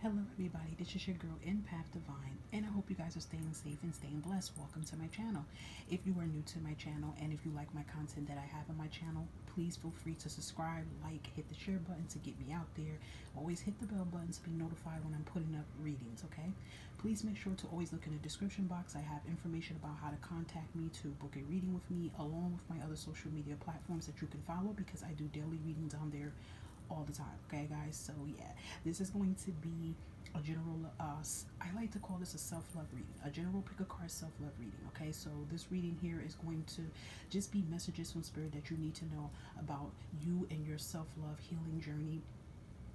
Hello, everybody. This is your girl, Empath Divine, and I hope you guys are staying safe and staying blessed. Welcome to my channel. If you are new to my channel and if you like my content that I have on my channel, please feel free to subscribe, like, hit the share button to get me out there. Always hit the bell button to be notified when I'm putting up readings, okay? Please make sure to always look in the description box. I have information about how to contact me to book a reading with me, along with my other social media platforms that you can follow because I do daily readings on there all the time. Okay, guys. So yeah, this is going to be a general. I like to call this a self-love reading, a general pick a card self-love reading. Okay, so this reading here is going to just be messages from spirit that you need to know about you and your self-love healing journey,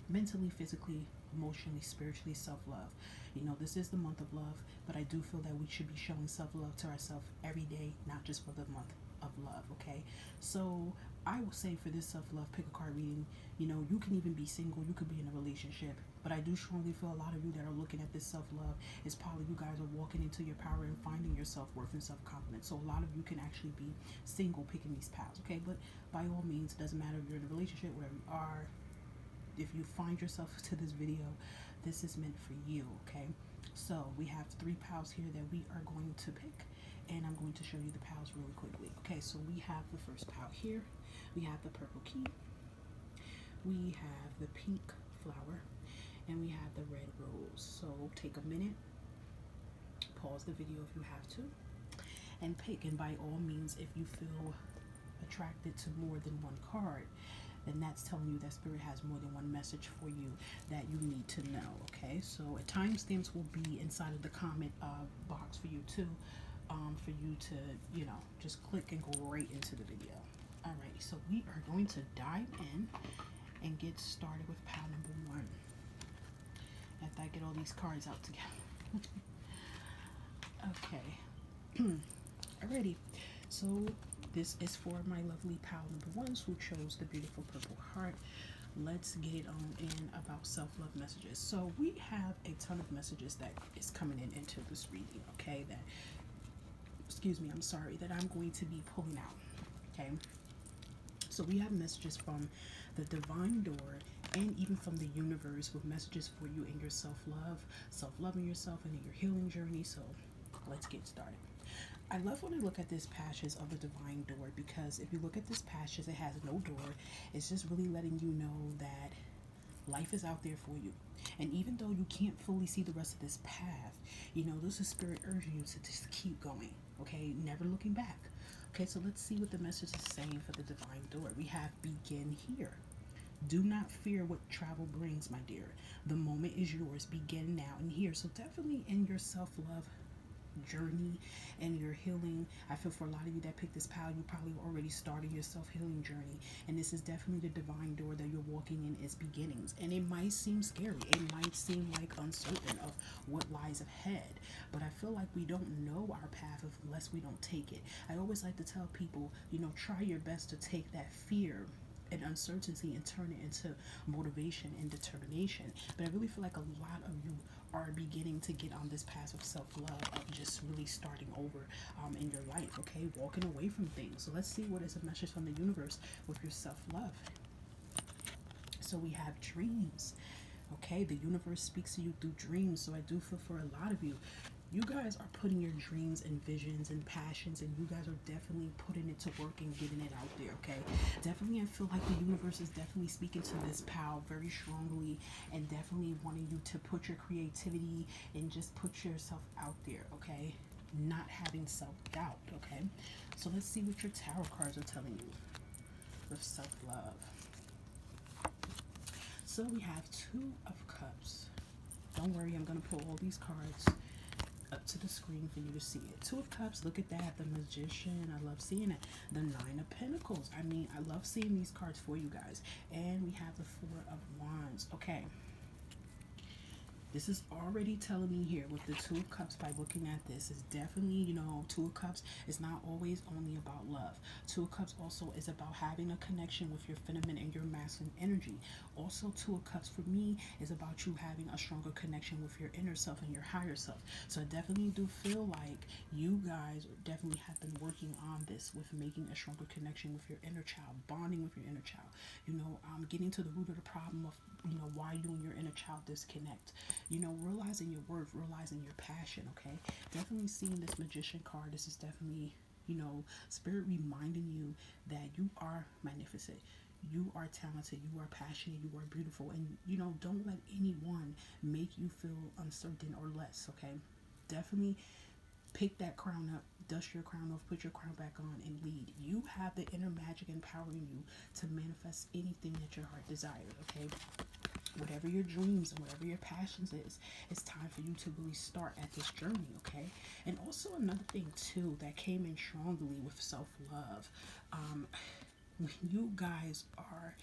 mentally, physically, emotionally, spiritually, self-love. You know, this is the month of love, but I do feel that we should be showing self-love to ourselves every day, not just for the month of love. Okay, so I will say for this self-love pick a card reading, you know, you can even be single, you could be in a relationship, but I do strongly feel a lot of you that are looking at this self-love is probably you guys are walking into your power and finding your self-worth and self-confidence. So a lot of you can actually be single picking these pals. Okay, but by all means, it doesn't matter if you're in a relationship, whatever you are, if you find yourself to this video, this is meant for you. Okay, so we have three pals here that we are going to pick, and I'm going to show you the pals really quickly. Okay, so we have the first pal here. We have the purple key, we have the pink flower, and we have the red rose. So take a minute, pause the video if you have to, and pick. And by all means, if you feel attracted to more than one card, then that's telling you that spirit has more than one message for you that you need to know. Okay, so timestamps will be inside of the comment box for you too, for you to, you know, just click and go right into the video. Alright, so we are going to dive in and get started with pile number one after I get all these cards out together. Okay. Alrighty. So this is for my lovely pal number ones who chose the beautiful purple heart. Let's get on in about self-love messages. So we have a ton of messages that is coming in into this reading, okay? That, excuse me, I'm sorry, that I'm going to be pulling out. Okay. So we have messages from the divine door and even from the universe with messages for you in your self-love, self-loving yourself and in your healing journey. So let's get started. I love when I look at this passage of the divine door because if you look at this passage, it has no door. It's just really letting you know that life is out there for you. And even though you can't fully see the rest of this path, you know, this is spirit urging you to just keep going, okay? Never looking back. Okay, so let's see what the message is saying for the divine door. We have begin here. Do not fear what travel brings, my dear. The moment is yours. Begin now and here. So definitely in your self-love journey and your healing. I feel for a lot of you that picked this pal, you probably already started your self-healing journey, and this is definitely the divine door that you're walking in is beginnings. And it might seem scary, it might seem like uncertain of what lies ahead, but I feel like we don't know our path unless we don't take it. I always like to tell people, you know, try your best to take that fear and uncertainty and turn it into motivation and determination. But I really feel like a lot of you are beginning to get on this path of self-love, of just really starting over in your life, okay? Walking away from things. So let's see what is a message from the universe with your self-love. So we have dreams. Okay, the universe speaks to you through dreams. So I do feel for a lot of you, you guys are putting your dreams and visions and passions, and you guys are definitely putting it to work and getting it out there. Okay, definitely I feel like the universe is definitely speaking to this pal very strongly and definitely wanting you to put your creativity and just put yourself out there. Okay, not having self-doubt. Okay, so let's see what your tarot cards are telling you with self-love. So we have Two of Cups. Don't worry, I'm going to pull all these cards up to the screen for you to see it. Two of Cups, look at that. The Magician, I love seeing it. The Nine of Pentacles. I mean, I love seeing these cards for you guys. And we have the Four of Wands. Okay. This is already telling me here with the Two of Cups by looking at this is definitely, you know, Two of Cups is not always only about love. Two of Cups also is about having a connection with your feminine and your masculine energy. Also, Two of Cups for me is about you having a stronger connection with your inner self and your higher self. So I definitely do feel like you guys definitely have been working on this with making a stronger connection with your inner child, bonding with your inner child, you know, getting to the root of the problem of, you know, why you and your inner child disconnect. Realizing your worth, realizing your passion, okay? Definitely seeing this Magician card, this is definitely, spirit reminding you that you are magnificent. You are talented, you are passionate, you are beautiful, and don't let anyone make you feel uncertain or less, okay? Definitely pick that crown up, dust your crown off, put your crown back on, and lead. You have the inner magic empowering you to manifest anything that your heart desires, okay? Whatever your dreams and whatever your passions is, it's time for you to really start at this journey, okay? And also another thing too that came in strongly with self-love, when you guys are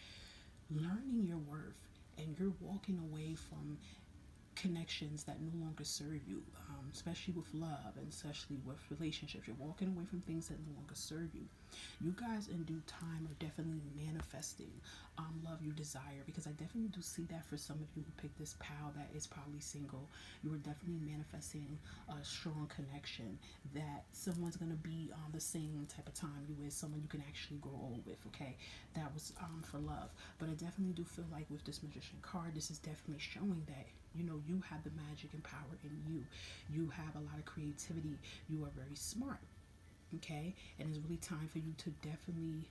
learning your worth and you're walking away from connections that no longer serve you, especially with love and especially with relationships. You're walking away from things that no longer serve you. You guys, in due time, are definitely manifesting love you desire, because I definitely do see that for some of you who picked this pal that is probably single. You are definitely manifesting a strong connection that someone's going to be on the same type of time you is, someone you can actually grow old with, okay? That was for love. But I definitely do feel like with this Magician card, this is definitely showing that you have the magic and power in you. You have a lot of creativity. You are very smart, okay? And it's really time for you to definitely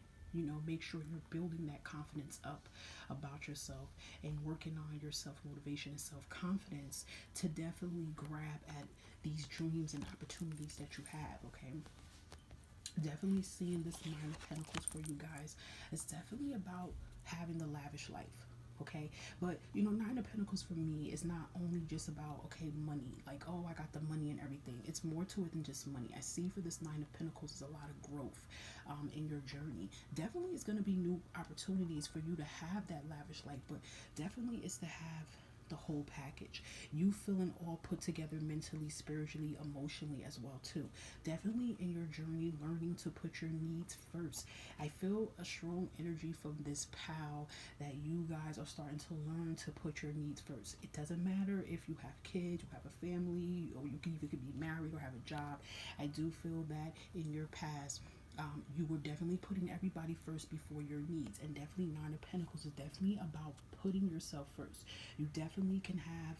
make sure you're building that confidence up about yourself and working on your self motivation and self confidence to definitely grab at these dreams and opportunities that you have, okay? Definitely seeing this Nine of Pentacles for you guys. It's definitely about having the lavish life, okay? But Nine of Pentacles for me is not only just about, okay, money, like, oh, I got the money and everything. It's more to it than just money. I see for this Nine of Pentacles is a lot of growth in your journey. Definitely it's going to be new opportunities for you to have that lavish life, but definitely it's to have the whole package. You feeling all put together mentally, spiritually, emotionally as well too. Definitely in your journey learning to put your needs first. I feel a strong energy from this pal that you guys are starting to learn to put your needs first. It doesn't matter if you have kids, you have a family, or you could be married or have a job. I do feel that in your past you were definitely putting everybody first before your needs. And definitely Nine of Pentacles is definitely about putting yourself first. You definitely can have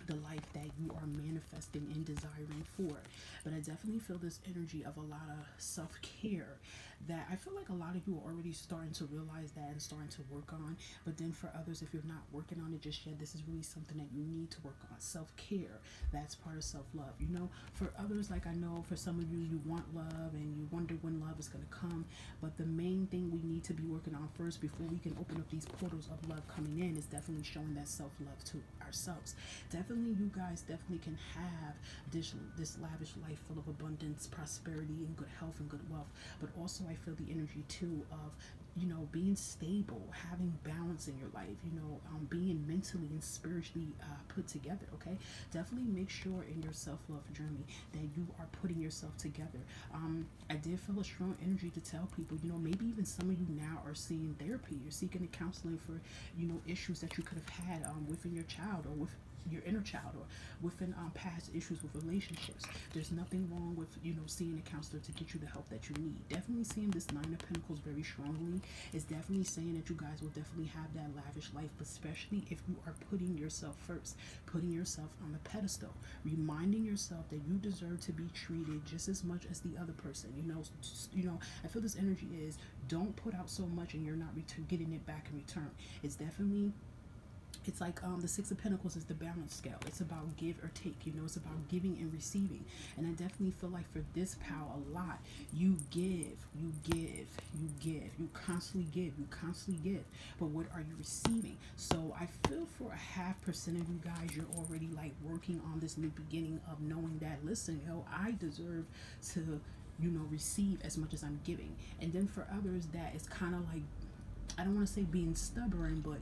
the life that you are manifesting and desiring for. But I definitely feel this energy of a lot of self-care that I feel like a lot of you are already starting to realize that and starting to work on. But then for others, if you're not working on it just yet, this is really something that you need to work on. Self-care, that's part of self-love. For others, like I know for some of you, you want love and you wonder when love is going to come. But the main thing we need to be working on first before we can open up these portals of love coming in is definitely showing that self-love to ourselves. Definitely you guys definitely can have this lavish life full of abundance, prosperity, and good health and good wealth. But also I feel the energy too of being stable, having balance in your life, being mentally and spiritually put together, okay? Definitely make sure in your self-love journey that you are putting yourself together. I did feel a strong energy to tell people, maybe even some of you now are seeing therapy. You're seeking the counseling for, issues that you could have had within your child or with your inner child or within past issues with relationships. There's nothing wrong with seeing a counselor to get you the help that you need. Definitely seeing this Nine of Pentacles very strongly is definitely saying that you guys will definitely have that lavish life, but especially if you are putting yourself first, putting yourself on the pedestal, reminding yourself that you deserve to be treated just as much as the other person. I feel this energy is don't put out so much and you're not getting it back in return. It's like the Six of Pentacles is the balance scale. It's about give or take. It's about giving and receiving. And I definitely feel like for this pal a lot, you give, you give, you give, you constantly give, you constantly give. But what are you receiving? So I feel for a 0.5% of you guys, you're already like working on this new beginning of knowing that, listen, I deserve to receive as much as I'm giving. And then for others, that is kind of like, I don't want to say being stubborn, but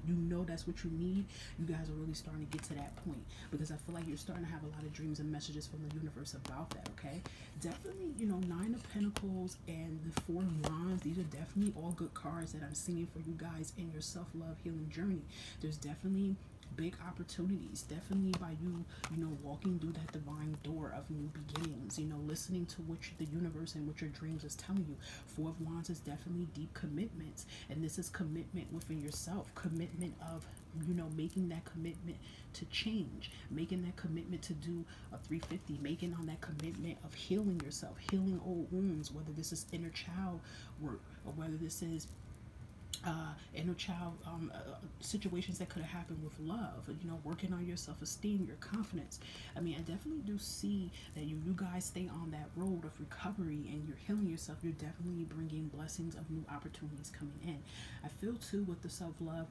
that's what you need. You guys are really starting to get to that point because I feel like you're starting to have a lot of dreams and messages from the universe about that, okay? Definitely, Nine of Pentacles and the Four of Wands, these are definitely all good cards that I'm seeing for you guys in your self-love healing journey. There's definitely big opportunities. Definitely by you, walking through that divine door of new beginnings, listening to what the universe and what your dreams is telling you. Four of Wands is definitely deep commitments, and this is commitment within yourself, commitment of making that commitment to change, making that commitment to do a 350, making on that commitment of healing yourself, healing old wounds, whether this is inner child work or whether this is inner child situations that could have happened with love, working on your self-esteem, your confidence. I mean, I definitely do see that you guys stay on that road of recovery and you're healing yourself. You're definitely bringing blessings of new opportunities coming in. I feel too with the self-love,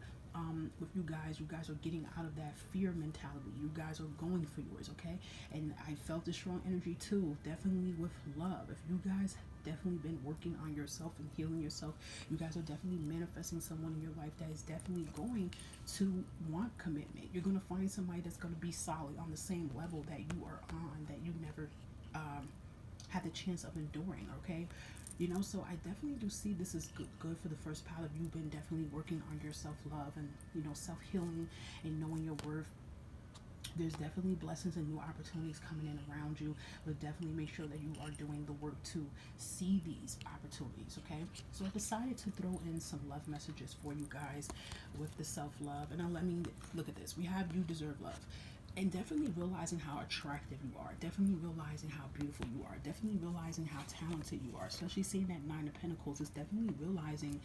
with you guys are getting out of that fear mentality. You guys are going for yours, okay? And I felt the strong energy too, definitely with love. If you guys definitely been working on yourself and healing yourself, you guys are definitely manifesting someone in your life that is definitely going to want commitment. You're going to find somebody that's going to be solid on the same level that you are on, that you never had the chance of enduring, okay? So I definitely do see this is good for the first pile of you been definitely working on your self-love and self-healing and knowing your worth. There's definitely blessings and new opportunities coming in around you, but definitely make sure that you are doing the work to see these opportunities, okay? So I decided to throw in some love messages for you guys with the self-love. And now let me look at this. We have you deserve love. And definitely realizing how attractive you are, definitely realizing how beautiful you are, definitely realizing how talented you are, especially seeing that Nine of Pentacles is definitely realizing,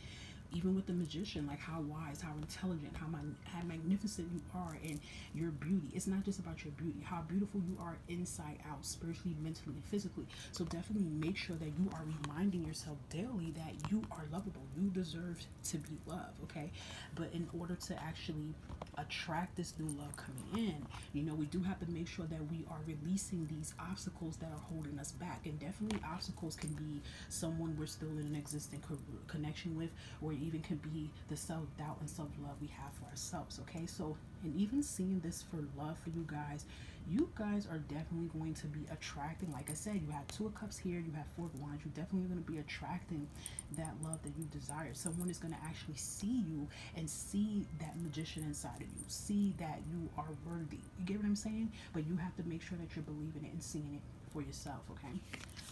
even with the Magician, like how wise, how intelligent, how magnificent you are, and your beauty. It's not just about your beauty, how beautiful you are inside out, spiritually, mentally, and physically. So definitely make sure that you are reminding yourself daily that you are lovable. You deserve to be loved, okay? But in order to actually attract this new love coming in, we do have to make sure that we are releasing these obstacles that are holding us back. And definitely obstacles can be someone we're still in an existing connection with, or even can be the self-doubt and self-love we have for ourselves, okay? So, and even seeing this for love for you guys are definitely going to be attracting, like I said, you have Two of Cups here, you have Four of Wands, you're definitely going to be attracting that love that you desire. Someone is going to actually see you and see that Magician inside of you, see that you are worthy. You get what I'm saying? But you have to make sure that you're believing it and seeing it for yourself, okay?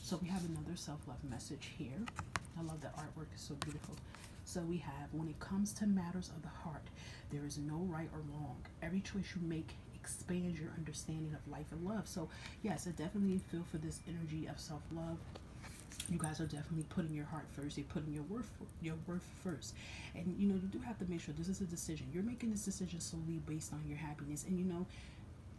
So we have another self-love message here. I love the artwork, it's so beautiful. So we have, when it comes to matters of the heart, there is no right or wrong. Every choice you make expands your understanding of life and love. So yes, I definitely feel for this energy of self-love. You guys are definitely putting your heart first. You're putting your worth first, and you do have to make sure this is a decision. You're making this decision solely based on your happiness, and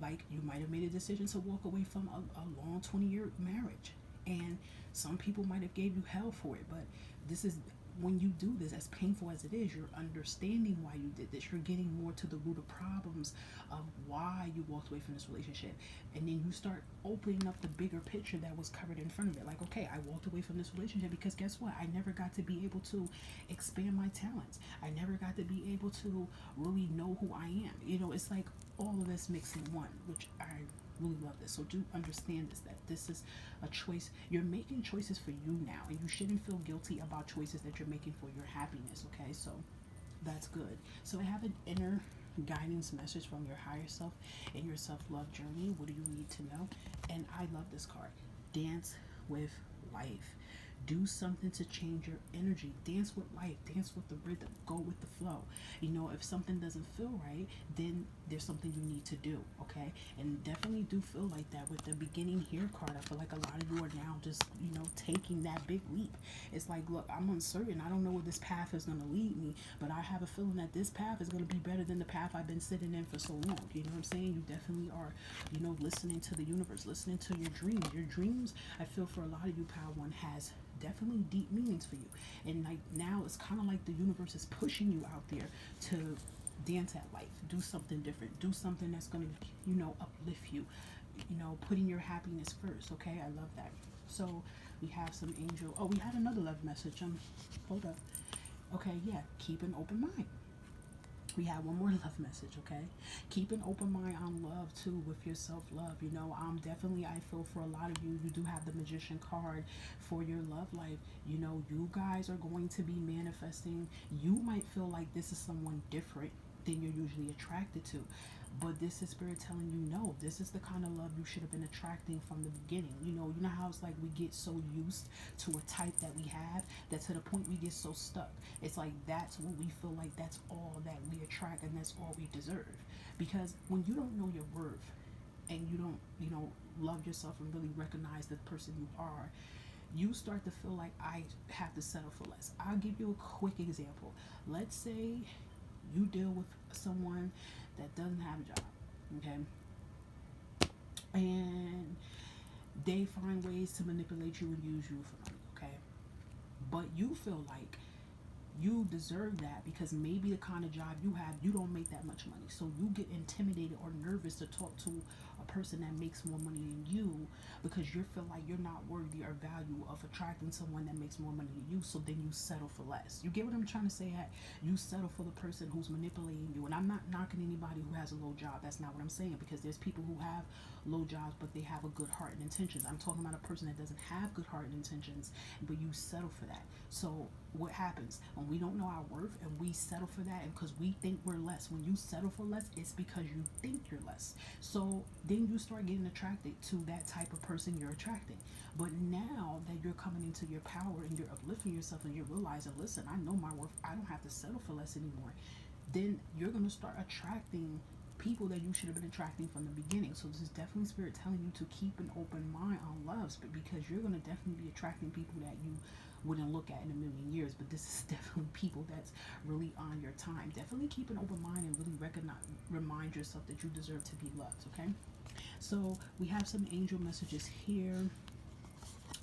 like you might have made a decision to walk away from a long 20-year marriage, and some people might have gave you hell for it, but this is, when you do this, as painful as it is, you're understanding why you did this. You're getting more to the root of problems of why you walked away from this relationship. And then you start opening up the bigger picture that was covered in front of it. Like, okay, I walked away from this relationship because guess what? I never got to be able to expand my talents. I never got to be able to really know who I am. It's like all of this mixed in one, which I really love this. So do understand this, that this is a choice. You're making choices for you now, and you shouldn't feel guilty about choices that you're making for your happiness, okay? So that's good. So I have an inner guidance message from your higher self in your self-love journey. What do you need to know? And I love this card. Dance with life. Do something to change your energy. Dance with life. Dance with the rhythm. Go with the flow. If something doesn't feel right, then there's something you need to do, okay? And definitely do feel like that with the beginning here card. I feel like a lot of you are now just, taking that big leap. It's like, look, I'm uncertain. I don't know where this path is going to lead me, but I have a feeling that this path is going to be better than the path I've been sitting in for so long. You know what I'm saying? You definitely are, listening to the universe, listening to your dreams. Your dreams, I feel for a lot of you, Power One, has definitely deep meanings for you. And like now it's kind of like the universe is pushing you out there to dance at life, do something different, do something that's going to uplift you, putting your happiness first, okay? I love that. So we have some angel, we had another love message. Hold up. Okay, yeah, keep an open mind. We have one more love message, okay? Keep an open mind on love too, with your self-love. Definitely, I feel for a lot of you, you do have the Magician card for your love life. You guys are going to be manifesting. You might feel like this is someone different, then you're usually attracted to. But this is spirit telling you no, this is the kind of love you should have been attracting from the beginning. You know how it's like we get so used to a type that we have that to the point we get so stuck. It's like that's what we feel like that's all that we attract and that's all we deserve. Because when you don't know your worth and you don't, love yourself and really recognize the person you are, you start to feel like I have to settle for less. I'll give you a quick example. Let's say you deal with someone that doesn't have a job, okay? And they find ways to manipulate you and use you for money, okay? But you feel like you deserve that because maybe the kind of job you have, you don't make that much money. So you get intimidated or nervous to talk to a person that makes more money than you because you feel like you're not worthy or value of attracting someone that makes more money than you. So then you settle for less. You get what I'm trying to say? You settle for the person who's manipulating you. And I'm not knocking anybody who has a low job. That's not what I'm saying, because there's people who have low jobs but they have a good heart and intentions. I'm talking about a person that doesn't have good heart and intentions, but you settle for that. So what happens when we don't know our worth and we settle for that, and because we think we're less, when you settle for less, it's because you think you're less. So then you start getting attracted to that type of person you're attracting. But now that you're coming into your power and you're uplifting yourself and you're realizing, listen, I know my worth, I don't have to settle for less anymore, then you're going to start attracting people that you should have been attracting from the beginning. So this is definitely spirit telling you to keep an open mind on loves, but because you're going to definitely be attracting people that you wouldn't look at in a million years. But this is definitely people that's really on your time. Definitely keep an open mind and really recognize, remind yourself that you deserve to be loved. Okay, so we have some angel messages here,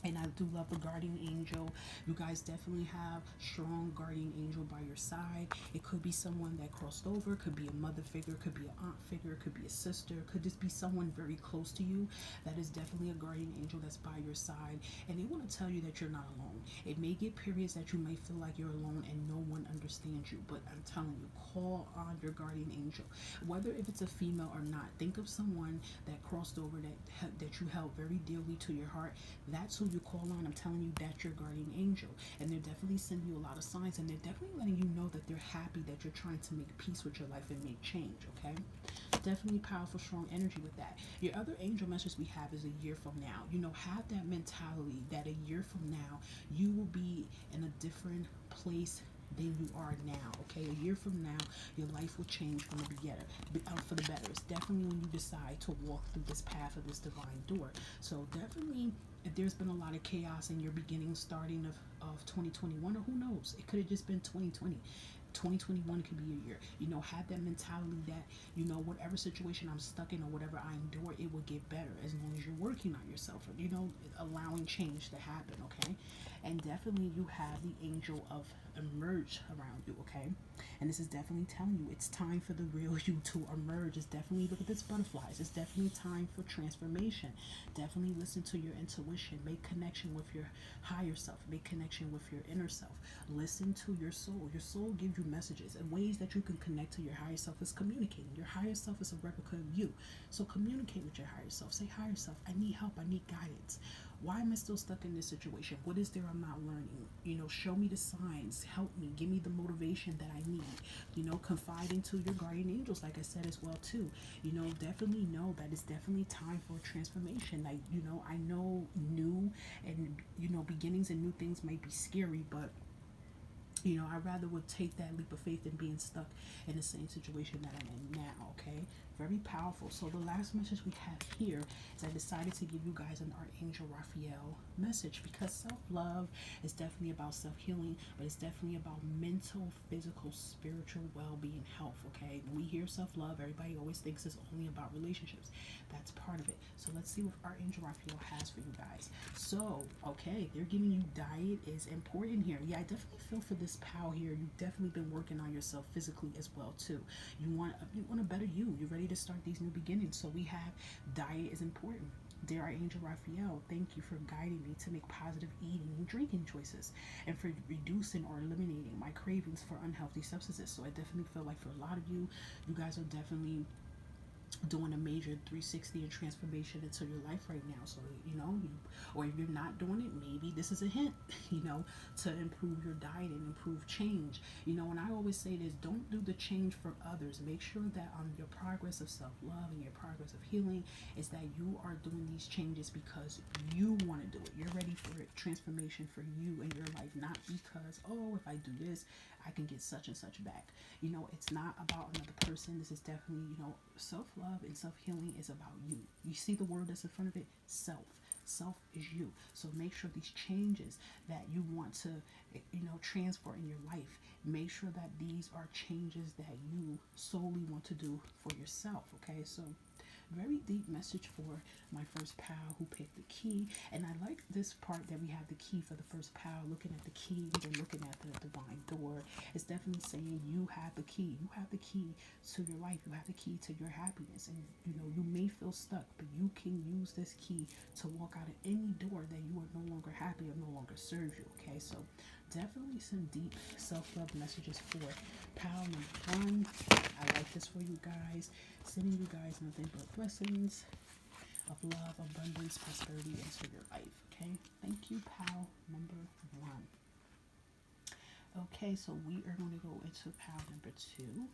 and I do love the guardian angel. You guys definitely have strong guardian angel by your side. It could be someone that crossed over, could be a mother figure, could be an aunt figure, could be a sister, could just be someone very close to you. That is definitely a guardian angel that's by your side, and they want to tell you that you're not alone. It may get periods that you may feel like you're alone and no one understands you, but I'm telling you, call on your guardian angel. Whether if it's a female or not, think of someone that crossed over, that you held very dearly to your heart. That's who you call on. I'm telling you, that's your guardian angel. And they're definitely sending you a lot of signs, and they're definitely letting you know that they're happy that you're trying to make peace with your life and make change, okay? Definitely powerful, strong energy with that. Your other angel message we have is a year from now. Have that mentality that a year from now, you will be in a different place than you are now. Okay, a year from now, your life will change from the beginning, for the better. It's definitely when you decide to walk through this path of this divine door. So definitely, if there's been a lot of chaos in your beginning, starting of 2021, or who knows, it could have just been 2020. 2021 could be a year. Have that mentality that, whatever situation I'm stuck in or whatever I endure, it will get better as long as you're working on yourself, allowing change to happen, okay? And definitely you have the angel of emerge around you, okay? And this is definitely telling you it's time for the real you to emerge. It's definitely, look at this butterflies, it's definitely time for transformation. Definitely listen to your intuition, make connection with your higher self, make connection with your inner self. Listen to your soul. Your soul gives you messages, and ways that you can connect to your higher self is communicating. Your higher self is a replica of you. So communicate with your higher self. Say, higher self, I need help, I need guidance. Why am I still stuck in this situation? What is there I'm not learning? Show me the signs, help me, give me the motivation that I need. Confide into your guardian angels, like I said as well too. Definitely know that it's definitely time for transformation. Like, I know new and beginnings and new things might be scary, but I rather would take that leap of faith than being stuck in the same situation that I'm in now, okay? Very powerful. So the last message we have here is I decided to give you guys an Archangel Raphael message, because self-love is definitely about self-healing, but it's definitely about mental, physical, spiritual well-being, health, okay? When we hear self-love, everybody always thinks it's only about relationships. That's part of it. So let's see what Archangel Raphael has for you guys. So, okay, they're giving you diet is important here. Yeah, I definitely feel for this pal here. You've definitely been working on yourself physically as well too. You want a better you. You're ready to start these new beginnings. So we have diet is important. Dear Archangel Raphael, thank you for guiding me to make positive eating and drinking choices, and for reducing or eliminating my cravings for unhealthy substances. So I definitely feel like for a lot of you, you guys are definitely doing a major 360 and transformation into your life right now. So, or if you're not doing it, maybe this is a hint, to improve your diet and improve change. And I always say this: don't do the change for others. Make sure that your progress of self love and your progress of healing is that you are doing these changes because you want to do it. You're ready for it, transformation for you in your life, not because, oh, if I do this, I can get such and such back. It's not about another person. This is definitely, self love and self healing is about you. You see the word that's in front of it? Self. Self is you. So make sure these changes that you want to, transfer in your life, make sure that these are changes that you solely want to do for yourself. Okay, so very deep message for my first pal who picked the key. And I like this part that we have the key for the first pal, looking at the key and looking at the divine door. It's definitely saying you have the key. You have the key to your life. You have the key to your happiness. And you may feel stuck, but you can use this key to walk out of any door that you are no longer happy or no longer serves you. Okay, so definitely some deep self-love messages for pal number one. I like this for you guys. Sending you guys nothing but blessings of love, abundance, prosperity into your life. Okay, thank you, pal number one. Okay, so we are going to go into pal number two.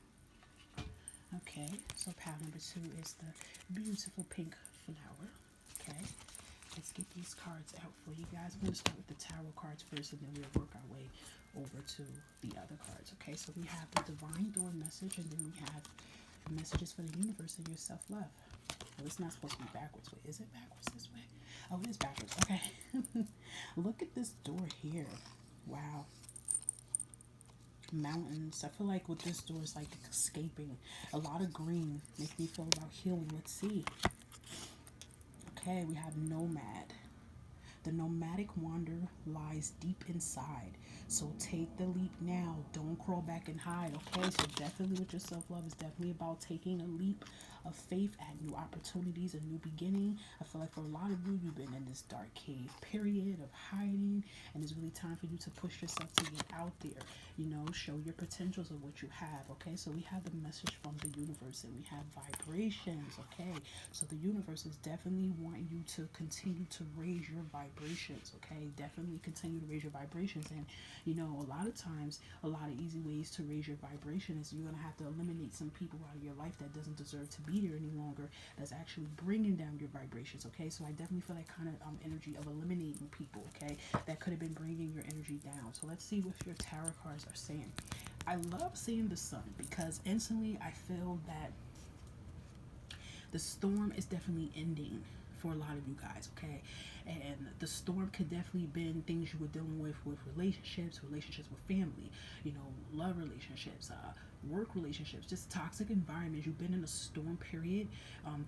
Okay, so pal number two is the beautiful pink flower. Okay, let's get these cards out for you guys. I'm going to start with the tarot cards first, and then we'll work our way over to the other cards. Okay, so we have the divine door message, and then we have messages for the universe and your self-love. Well, it's not supposed to be backwards. Wait, is it backwards this way? Oh, it is backwards. Okay. Look at this door here. Wow. Mountains. I feel like with this door is like escaping. A lot of green makes me feel about healing. Let's see. Okay, we have nomad. The nomadic wander lies deep inside. So take the leap now. Don't crawl back and hide. Okay, so definitely with your self love is definitely about taking a leap of faith at new opportunities, a new beginning. I feel like for a lot of you, you've been in this dark cave period of hiding, and it's really time for you to push yourself to get out there. Show your potentials of what you have. Okay, so we have the message from the universe, and we have vibrations. Okay, so the universe is definitely wanting you to continue to raise your vibrations. Okay, definitely continue to raise your vibrations. And a lot of times, a lot of easy ways to raise your vibration is you're gonna have to eliminate some people out of your life that doesn't deserve to be there any longer, that's actually bringing down your vibrations. Okay, so I definitely feel that kind of energy of eliminating people. Okay, that could have been bringing your energy down. So let's see what your tarot cards are saying. I love seeing the sun because instantly I feel that the storm is definitely ending for a lot of you guys. Okay, and the storm could definitely been things you were dealing with relationships with family, love relationships, work relationships, just toxic environments. You've been in a storm period,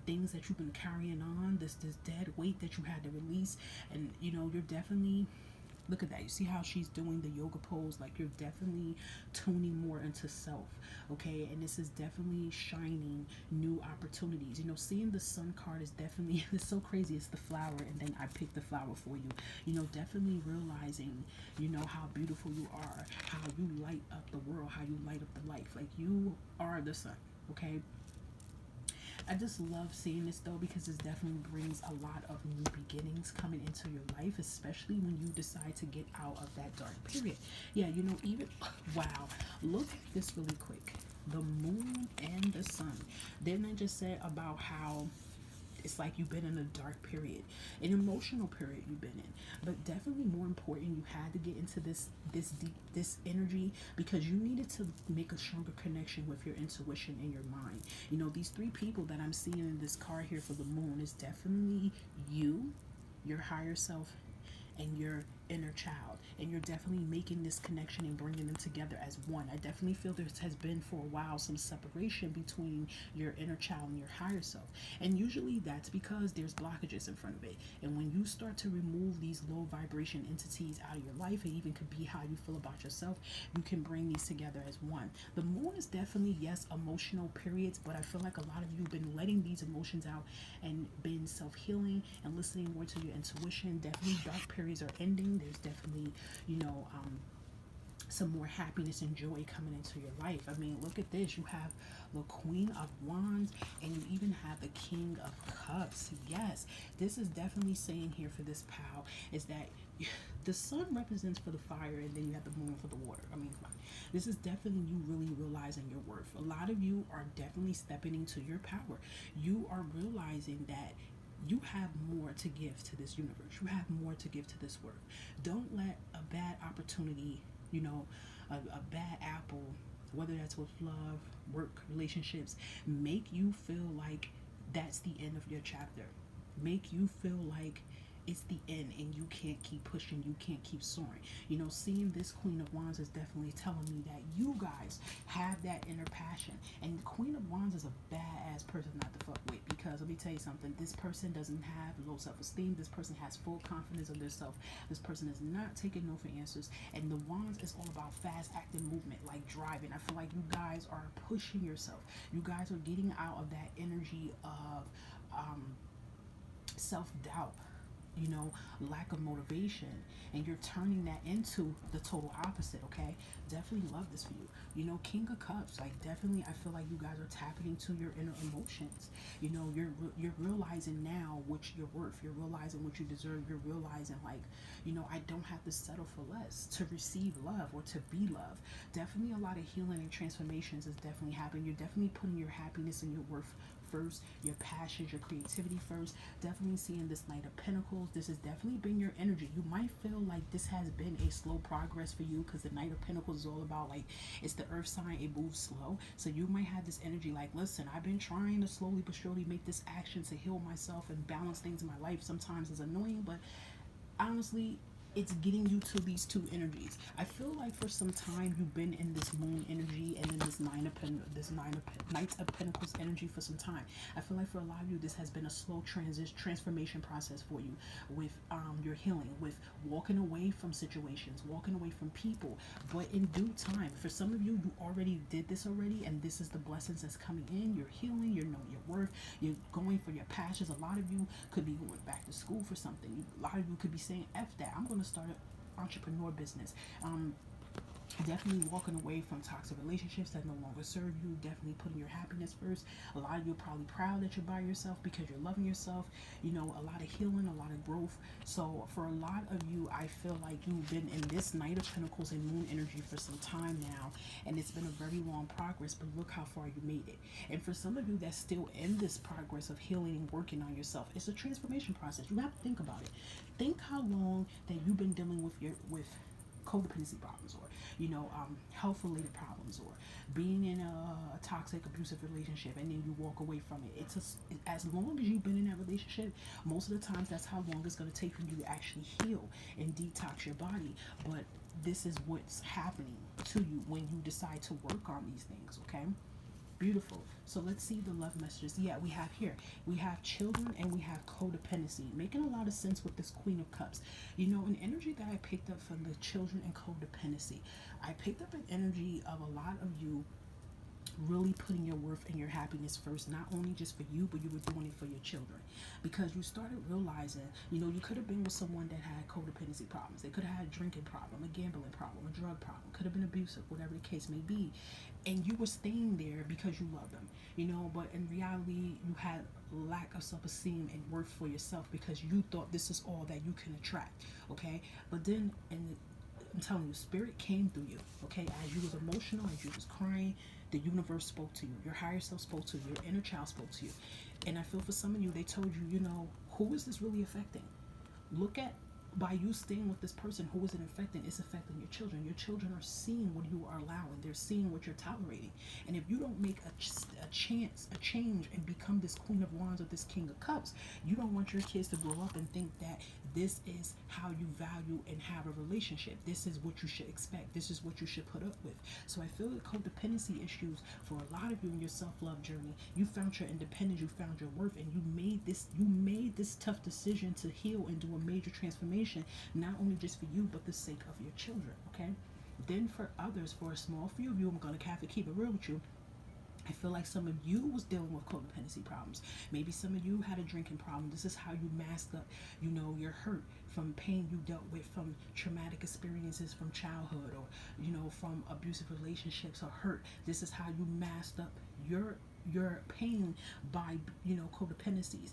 things that you've been carrying on, this dead weight that you had to release. And you're definitely, look at that. You see how she's doing the yoga pose? Like you're definitely tuning more into self. Okay. And this is definitely shining new opportunities. Seeing the sun card is definitely, it's so crazy. It's the flower. And then I picked the flower for you. Definitely realizing, how beautiful you are, how you light up the world, how you light up the life. Like you are the sun. Okay. I just love seeing this though because it definitely brings a lot of new beginnings coming into your life, especially when you decide to get out of that dark period. Yeah, even wow, look at this really quick. The moon and the sun. Didn't I just say about how it's like you've been in a dark period, an emotional period you've been in, but definitely more important, you had to get into this deep, this energy, because you needed to make a stronger connection with your intuition and your mind. These three people that I'm seeing in this card here for the moon is definitely you, your higher self, and your inner child, and you're definitely making this connection and bringing them together as one. I definitely feel there has been for a while some separation between your inner child and your higher self, and usually that's because there's blockages in front of it. And when you start to remove these low vibration entities out of your life, it even could be how you feel about yourself, you can bring these together as one. The moon is definitely, yes, emotional periods, but I feel like a lot of you have been letting these emotions out and been self-healing and listening more to your intuition. Definitely dark periods are ending. There's definitely, some more happiness and joy coming into your life. I mean, look at this. You have the Queen of Wands and you even have the King of Cups. Yes, this is definitely saying here for this pal is that the sun represents for the fire and then you have the moon for the water. I mean, this is definitely you really realizing your worth. A lot of you are definitely stepping into your power. You are realizing that you have more to give to this universe. You have more to give to this world. Don't let a bad opportunity, you know, a bad apple, whether that's with love, work, relationships, make you feel like that's the end of your chapter. Make you feel like it's the end and you can't keep pushing, you can't keep soaring. You know, seeing this Queen of Wands is definitely telling me that you guys have that inner passion. And the Queen of Wands is a badass person not to fuck with because let me tell you something, this person doesn't have low self esteem. This person has full confidence of themselves. This person is not taking no for answers. And the Wands is all about fast acting movement, like driving. I feel like you guys are pushing yourself. You guys are getting out of that energy of self doubt, you know, lack of motivation, and you're turning that into the total opposite, okay? Definitely love this for you. You know, King of Cups, like definitely I feel like you guys are tapping into your inner emotions. You know, you're realizing now what you're worth. You're realizing what you deserve. You're realizing like, you know, I don't have to settle for less to receive love or to be loved. Definitely a lot of healing and transformations is definitely happening. You're definitely putting your happiness and your worth first, your passions, your creativity first. Definitely seeing this Knight of Pentacles. This has definitely been your energy. You might feel like this has been a slow progress for you because the Knight of Pentacles is all about like it's the earth sign, it moves slow. So you might have this energy like, listen, I've been trying to slowly but surely make this action to heal myself and balance things in my life. Sometimes it's annoying, but honestly, it's getting you to these two energies. I feel like for some time you've been in this moon energy and then this Knight of Pentacles energy for some time. I feel like for a lot of you this has been a slow transformation process for you with your healing, with walking away from situations, walking away from people. But in due time, for some of you, you already did this already, and this is the blessings that's coming in. You're healing. You're knowing your worth. You're going for your passions. A lot of you could be going back to school for something. A lot of you could be saying, "F that. I'm going to start an entrepreneur business." Definitely walking away from toxic relationships that no longer serve you. Definitely putting your happiness first. A lot of you are probably proud that you're by yourself because you're loving yourself. You know, a lot of healing, a lot of growth. So for a lot of you, I feel like you've been in this Knight of Pentacles and moon energy for some time now, and it's been a very long progress, but look how far you made it. And for some of you that's still in this progress of healing and working on yourself, it's a transformation process. You have to think about it. Think how long that you've been dealing with codependency problems, or health related problems, or being in a toxic abusive relationship and then you walk away from it. As long as you've been in that relationship, most of the times that's how long it's going to take for you to actually heal and detox your body. But this is what's happening to you when you decide to work on these things, okay? Beautiful. So let's see the love messages. Yeah, we have children and we have codependency, making a lot of sense with this Queen of Cups. You know, an energy that I picked up from the children and codependency, I picked up an energy of a lot of you really putting your worth and your happiness first, not only just for you, but you were doing it for your children. Because you started realizing, you could have been with someone that had codependency problems. They could have had a drinking problem, a gambling problem, a drug problem, could have been abusive, whatever the case may be. And you were staying there because you love them, but in reality, you had lack of self-esteem and worth for yourself because you thought this is all that you can attract, okay? But then, I'm telling you, spirit came through you, okay? As you was emotional, as you was crying, the universe spoke to you. Your higher self spoke to you. Your inner child spoke to you. And I feel for some of you, they told you, who is this really affecting? Look at, by you staying with this person, who is it affecting? It's affecting your children. Your children are seeing what you are allowing. They're seeing what you're tolerating. And if you don't make a change, and become this Queen of Wands or this King of Cups, you don't want your kids to grow up and think that this is how you value and have a relationship. This is what you should expect. This is what you should put up with. So I feel the codependency issues for a lot of you in your self-love journey. You found your independence, you found your worth, and you made this tough decision to heal and do a major transformation, not only just for you, but the sake of your children, okay? Then for others, for a small few of you, I'm going to have to keep it real with you. I feel like some of you was dealing with codependency problems. Maybe some of you had a drinking problem. This is how you masked up, your hurt from pain you dealt with from traumatic experiences from childhood, or from abusive relationships or hurt. This is how you masked up your pain by codependencies.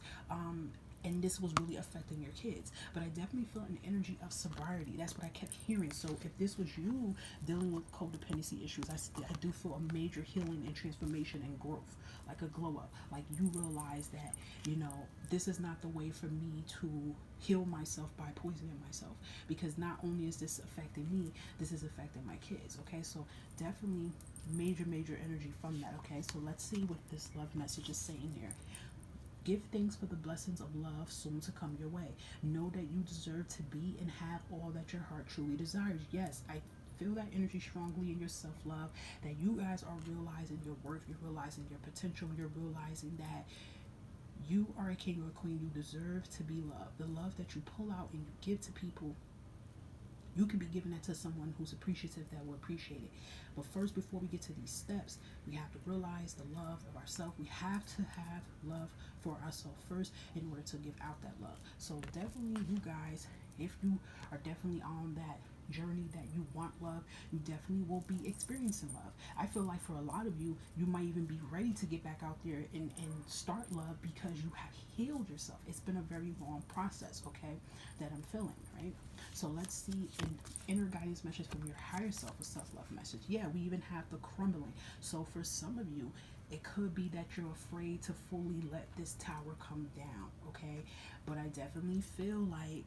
And this was really affecting your kids. But I definitely felt an energy of sobriety. That's what I kept hearing. So if this was you dealing with codependency issues, I do feel a major healing and transformation and growth, like a glow up. Like you realize that, this is not the way for me to heal myself by poisoning myself. Because not only is this affecting me, this is affecting my kids. Okay, so definitely major energy from that. Okay, so let's see what this love message is saying here. Give thanks for the blessings of love soon to come your way. Know that you deserve to be and have all that your heart truly desires. Yes, I feel that energy strongly in your self love, that you guys are realizing your worth, you're realizing your potential, you're realizing that you are a king or a queen. You deserve to be loved. The love that you pull out and you give to people, you can be giving that to someone who's appreciative, that will appreciate it. But first, before we get to these steps, we have to realize the love of ourselves. We have to have love for ourselves first in order to give out that love. So definitely, you guys, if you are definitely on that journey that you want love, you definitely will be experiencing love. I feel like for a lot of you, you might even be ready to get back out there and start love because you have healed yourself. It's been a very long process, okay, that I'm feeling, right? So let's see an inner guidance message from your higher self, a self-love message. Yeah, we even have the crumbling. So for some of you, it could be that you're afraid to fully let this tower come down, okay? But I definitely feel like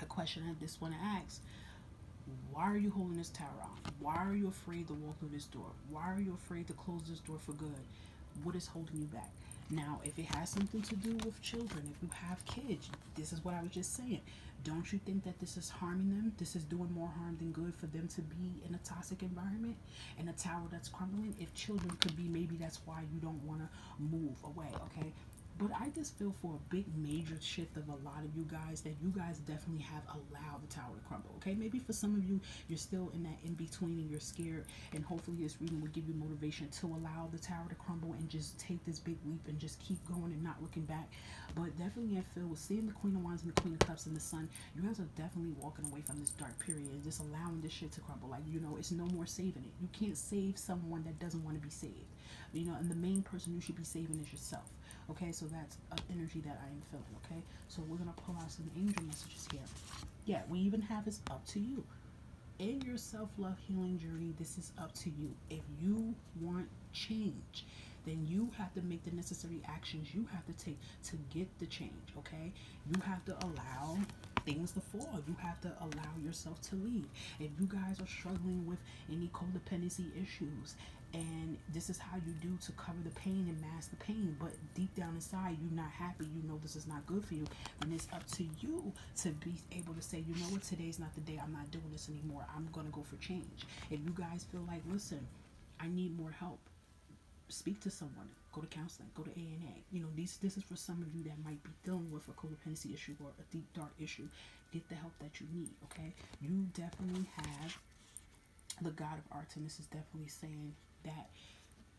a question I just want to ask: why are you holding this tower on? Why are you afraid to walk through this door? Why are you afraid to close this door for good? What is holding you back? Now, if it has something to do with children, if you have kids, this is what I was just saying. Don't you think that this is harming them? This is doing more harm than good for them to be in a toxic environment and a tower that's crumbling? If children could be, maybe that's why you don't want to move away, okay? But I just feel for a big major shift of a lot of you guys, that you guys definitely have allowed the tower to crumble. Okay, maybe for some of you, you're still in that in between and you're scared, and hopefully this reading will give you motivation to allow the tower to crumble and just take this big leap and just keep going and not looking back. But definitely, I feel with seeing the Queen of Wands and the Queen of Cups and the Sun, you guys are definitely walking away from this dark period and just allowing this shit to crumble. Like, it's no more saving it. You can't save someone that doesn't want to be saved. And the main person you should be saving is yourself. Okay, so that's an energy that I am feeling. Okay, so we're gonna pull out some angel messages here. Yeah, we even have this up to you. In your self love healing journey, this is up to you. If you want change, then you have to make the necessary actions you have to take to get the change. Okay, you have to allow things to fall. You have to allow yourself to leave. If you guys are struggling with any codependency issues, and this is how you do to cover the pain and mask the pain, but deep down inside you're not happy, this is not good for you, then it's up to you to be able to say, you know what, today's not the day, I'm not doing this anymore, I'm gonna go for change. If you guys feel like, listen, I need more help, speak to someone, go to counseling, go to ANA. This is for some of you that might be dealing with a codependency issue or a deep dark issue. Get the help that you need. Okay, you definitely have the God of Artemis is definitely saying that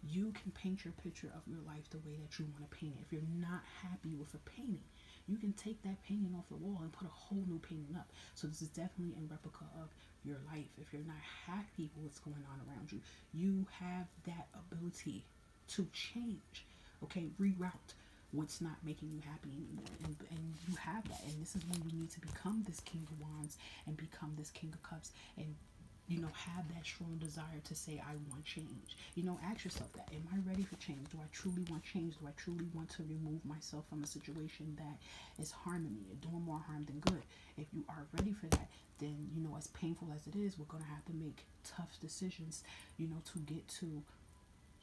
you can paint your picture of your life the way that you want to paint it. If you're not happy with a painting, you can take that painting off the wall and put a whole new painting up. So this is definitely in replica of your life. If you're not happy with what's going on around you, you have that ability to change. Okay, reroute what's not making you happy anymore, and you have that. And this is when you need to become this King of Wands and become this King of Cups, and have that strong desire to say, I want change. Ask yourself that. Am I ready for change? Do I truly want change? Do I truly want to remove myself from a situation that is harming me, doing more harm than good? If you are ready for that, then, as painful as it is, we're going to have to make tough decisions, to get to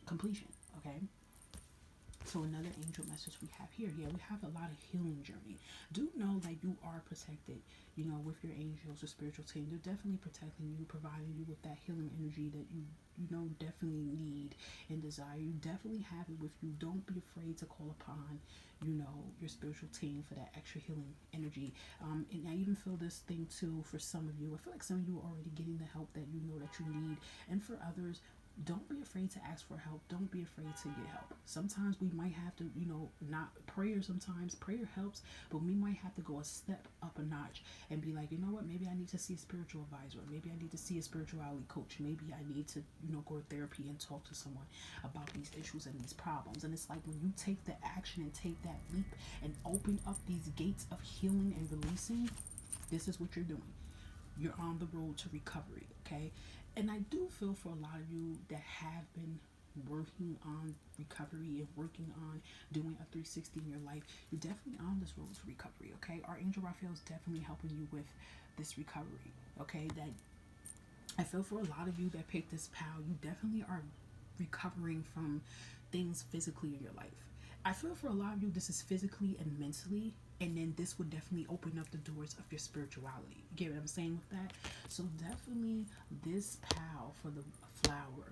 completion, okay? So another angel message we have here. Yeah, we have a lot of healing journey. Do know that you are protected, with your angels or spiritual team. They're definitely protecting you, providing you with that healing energy that you definitely need and desire. You definitely have it with you. Don't be afraid to call upon, your spiritual team for that extra healing energy. And I even feel this thing too for some of you. I feel like some of you are already getting the help that you know that you need. And for others, Don't be afraid to ask for help. Don't be afraid to get help. Sometimes we might have to, not prayer. Sometimes prayer helps, but we might have to go a step up a notch and be like, you know what, maybe I need to see a spiritual advisor. Maybe I need to see a spirituality coach. Maybe I need to, go to therapy and talk to someone about these issues and these problems. And it's like when you take the action and take that leap and open up these gates of healing and releasing, this is what you're doing. You're on the road to recovery, okay? And I do feel for a lot of you that have been working on recovery and working on doing a 360 in your life. You're definitely on this road to recovery, okay? Archangel Raphael is definitely helping you with this recovery, okay? That I feel for a lot of you that picked this pal, you definitely are recovering from things physically in your life. I feel for a lot of you, this is physically and mentally, and then this would definitely open up the doors of your spirituality. You get what I'm saying with that? So definitely this pal for the flower.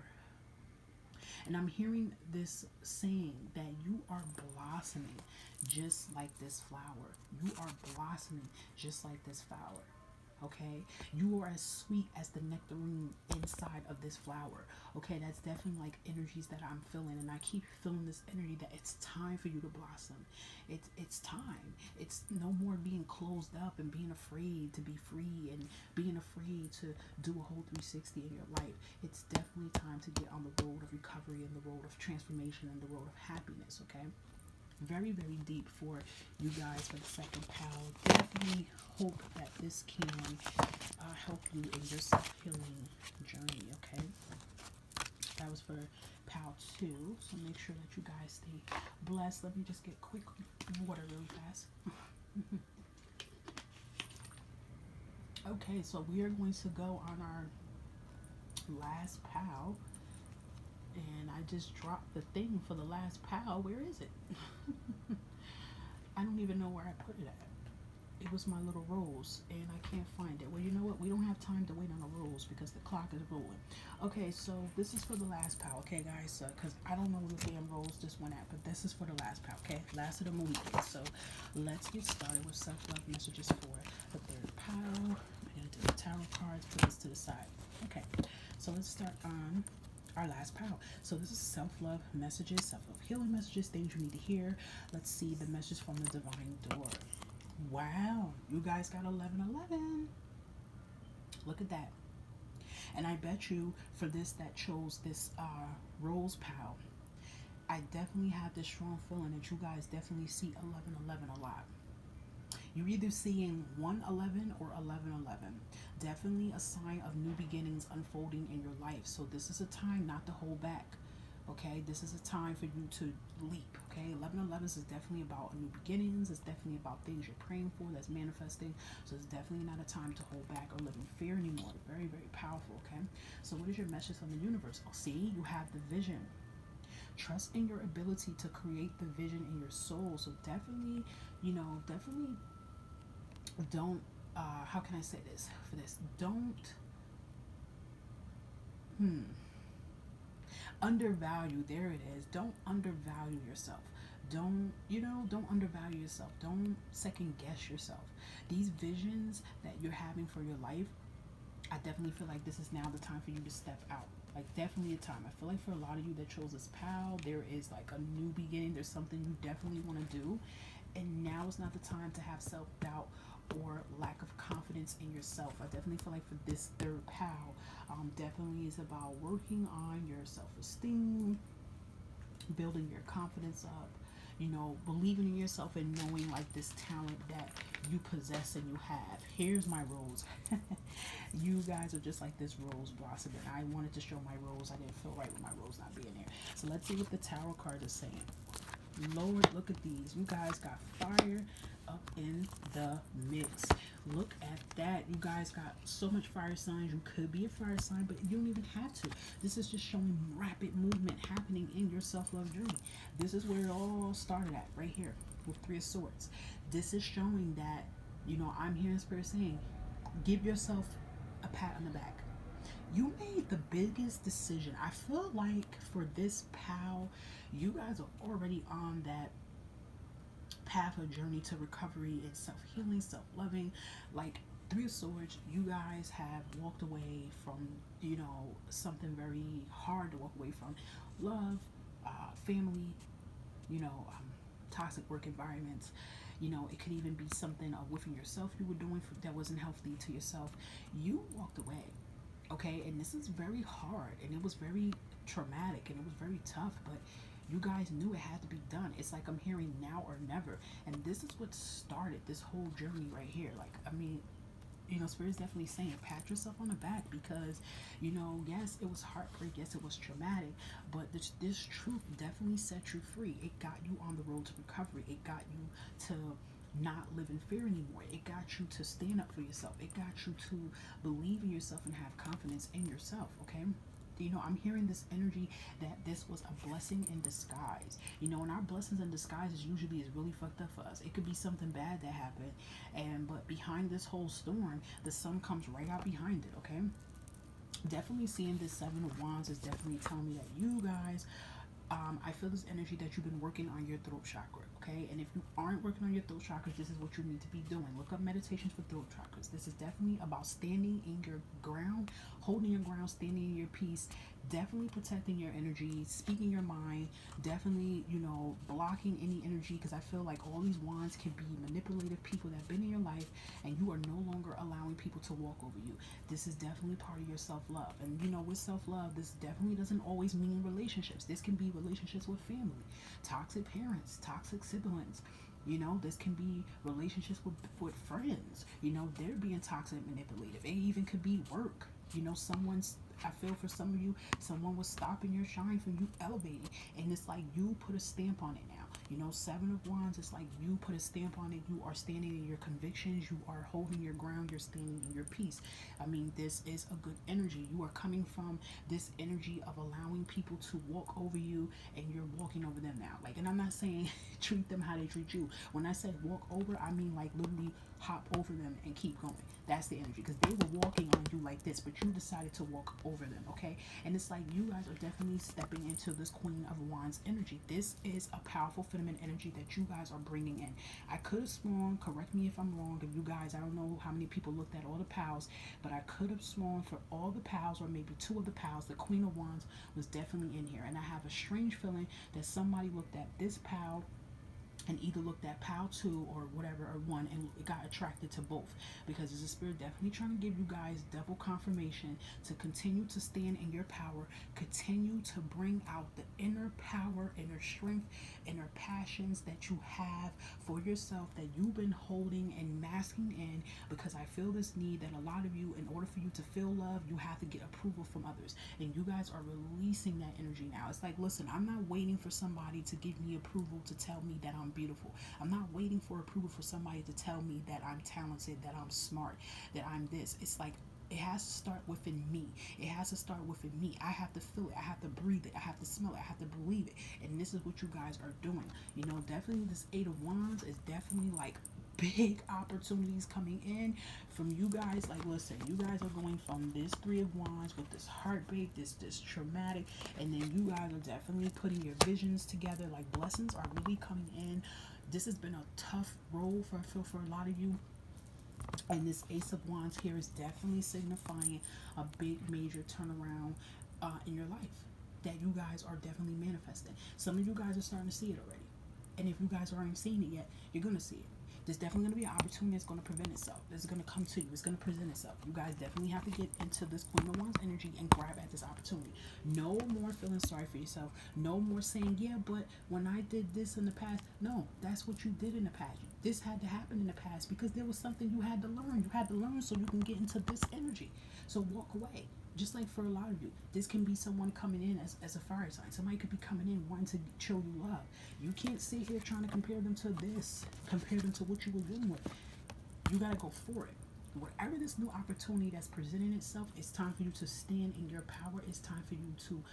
And I'm hearing this saying that you are blossoming just like this flower. You are blossoming just like this flower. Okay, you are as sweet as the nectarine inside of this flower. Okay, that's definitely like energies that I'm feeling, and I keep feeling this energy that it's time for you to blossom. It's time. It's no more being closed up and being afraid to be free and being afraid to do a whole 360 in your life. It's definitely time to get on the road of recovery and the road of transformation and the road of happiness. Okay, very, very deep for you guys for the second pal. Definitely hope that this can help you in your self healing journey. Okay, that was for pal 2. So make sure that you guys stay blessed. Let me just get quick water really fast. Okay, so we are going to go on our last pal. And I just dropped the thing for the last pal. Where is it? I don't even know where I put it at. It was my little rose, and I can't find it. Well, you know what? We don't have time to wait on a rose because the clock is rolling. Okay, so this is for the last pal, okay, guys? Because I don't know where the damn rose just went at, but this is for the last pal, okay? Last of the movie. So let's get started with self-love messages for the third pal. I'm going to do the tarot cards, put this to the side. Okay, so let's start on our last pal. So this is self-love messages, self-love healing messages, things you need to hear. Let's see the message from the divine door. Wow, you guys got 1111. Look at that. And I bet you for this that chose this rose pal, I definitely have this strong feeling that you guys definitely see 1111 a lot. You're either seeing 111 or 1111. Definitely a sign of new beginnings unfolding in your life. So this is a time not to hold back. Okay, this is a time for you to leap. Okay, 1111 is definitely about new beginnings. It's definitely about things you're praying for that's manifesting. So it's definitely not a time to hold back or live in fear anymore. Very, very powerful. Okay, so what is your message from the universe? Oh, see, you have the vision. Trust in your ability to create the vision in your soul. So definitely, definitely don't. How can I say this? For this, don't. Undervalue, there it is. Don't undervalue yourself. Don't undervalue yourself. Don't second guess yourself. These visions that you're having for your life, I definitely feel like this is now the time for you to step out. Like, definitely a time. I feel like for a lot of you that chose this pal, there is like a new beginning. There's something you definitely want to do. And now is not the time to have self doubt or lack of confidence in yourself. I definitely feel like for this third pal, definitely is about working on your self esteem, building your confidence up, believing in yourself and knowing like this talent that you possess and you have. Here's my rose. You guys are just like this rose blossom. And I wanted to show my rose. I didn't feel right with my rose not being there. So let's see what the tarot card is saying. Lord, look at these. You guys got fire up in the mix. Look at that. You guys got so much fire signs. You could be a fire sign, but you don't even have to. This is just showing rapid movement happening in your self-love journey. This is where it all started at, right here with Three of Swords. This is showing that, I'm hearing Spirit saying, give yourself a pat on the back. You made the biggest decision. I feel like for this pal, you guys are already on that path or journey to recovery and self-healing, self-loving. Like, Three of Swords, you guys have walked away from, something very hard to walk away from. Love, family, you know, um, toxic work environments. It could even be something within yourself you were doing that wasn't healthy to yourself. You walked away, okay? And this is very hard, and it was very traumatic, and it was very tough, but you guys knew it had to be done. It's like I'm hearing now or never. And this is what started this whole journey right here. Like, I mean, Spirit's definitely saying pat yourself on the back because, yes, it was heartbreak, yes, it was traumatic, but this truth definitely set you free. It got you on the road to recovery. It got you to not live in fear anymore. It got you to stand up for yourself. It got you to believe in yourself and have confidence in yourself, okay? I'm hearing this energy that this was a blessing in disguise. And our blessings in disguise usually is really fucked up for us. It could be something bad that happened, but behind this whole storm, the sun comes right out behind it. Okay, definitely seeing this Seven of Wands is definitely telling me that you guys, I feel this energy that you've been working on your throat chakra, okay? And if you aren't working on your throat chakras, this is what you need to be doing. Look up meditations for throat chakras. This is definitely about standing in your ground, holding your ground, standing in your peace, definitely protecting your energy, speaking your mind, definitely, blocking any energy because I feel like all these wands can be manipulative people that have been in your life and you are no longer allowing people to walk over you. This is definitely part of your self-love. And with self-love, this definitely doesn't always mean relationships. This can be relationships with family, toxic parents, toxic siblings. This can be relationships with friends. They're being toxic and manipulative. It even could be work. Someone's, I feel for some of you, someone was stopping your shine from you elevating. And it's like you put a stamp on it now. Seven of Wands, it's like you put a stamp on it. You are standing in your convictions. You are holding your ground. You're standing in your peace. I mean, this is a good energy. You are coming from this energy of allowing people to walk over you and you're walking over them now. Like, and I'm not saying treat them how they treat you. When I say walk over, I mean like literally hop over them and keep going. That's the energy because they were walking on you like this, but you decided to walk over them, okay? And it's like you guys are definitely stepping into this Queen of Wands energy. This is a powerful feminine energy that you guys are bringing in. I could have sworn, correct me if I'm wrong, if you guys, I don't know how many people looked at all the pals, but I could have sworn for all the pals or maybe two of the pals, the Queen of Wands was definitely in here. And I have a strange feeling that somebody looked at this pal and either looked at PAL 2 or whatever, or 1, and it got attracted to both. Because it's a spirit definitely trying to give you guys double confirmation to continue to stand in your power, continue to bring out the inner power, inner strength, inner passions that you have for yourself that you've been holding and masking in. Because I feel this need that a lot of you, in order for you to feel love, you have to get approval from others. And you guys are releasing that energy now. It's like, listen, I'm not waiting for somebody to give me approval to tell me that I'm beautiful. I'm not waiting for approval for somebody to tell me that I'm talented, that I'm smart, that I'm this. It's like it has to start within me. It has to start within me. I have to feel it. I have to breathe it. I have to smell it. I have to believe it. And this is what you guys are doing. Definitely this Eight of Wands is definitely like big opportunities coming in from you guys. Like, listen, you guys are going from this Three of Wands with this heartbreak, this traumatic, and then you guys are definitely putting your visions together. Like, blessings are really coming in. This has been a tough role for, I feel, for a lot of you. And this Ace of Wands here is definitely signifying a big major turnaround in your life that you guys are definitely manifesting. Some of you guys are starting to see it already. And if you guys aren't seeing it yet, you're going to see it. There's definitely going to be an opportunity that's going to present itself. It's going to come to you. It's going to present itself. You guys definitely have to get into this Queen of Wands energy and grab at this opportunity. No more feeling sorry for yourself. No more saying, yeah, but when I did this in the past. No, that's what you did in the past. This had to happen in the past because there was something you had to learn. You had to learn so you can get into this energy. So walk away. Just like for a lot of you, this can be someone coming in as a fire sign. Somebody could be coming in wanting to show you love. You can't sit here trying to compare them to this, compare them to what you were dealing with. You got to go for it. Whatever this new opportunity that's presenting itself, it's time for you to stand in your power. It's time for you to,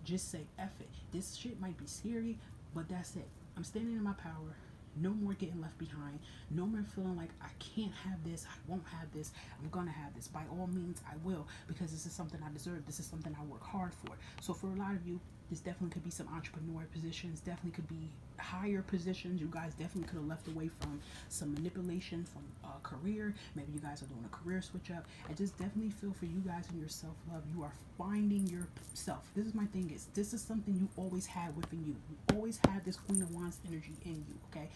just say, F it. This shit might be scary, but that's it. I'm standing in my power. No more getting left behind. No more feeling like I can't have this. I won't have this. I'm going to have this. By all means, I will, because this is something I deserve. This is something I work hard for. So for a lot of you, This definitely could be some entrepreneur positions, definitely could be higher positions. You guys definitely could have left away from some manipulation from a career. Maybe you guys are doing a career switch up. I just definitely feel for you guys in your self love. You are finding yourself. This is my thing is this is something you always had within you. You always had this Queen of Wands energy in you. Okay,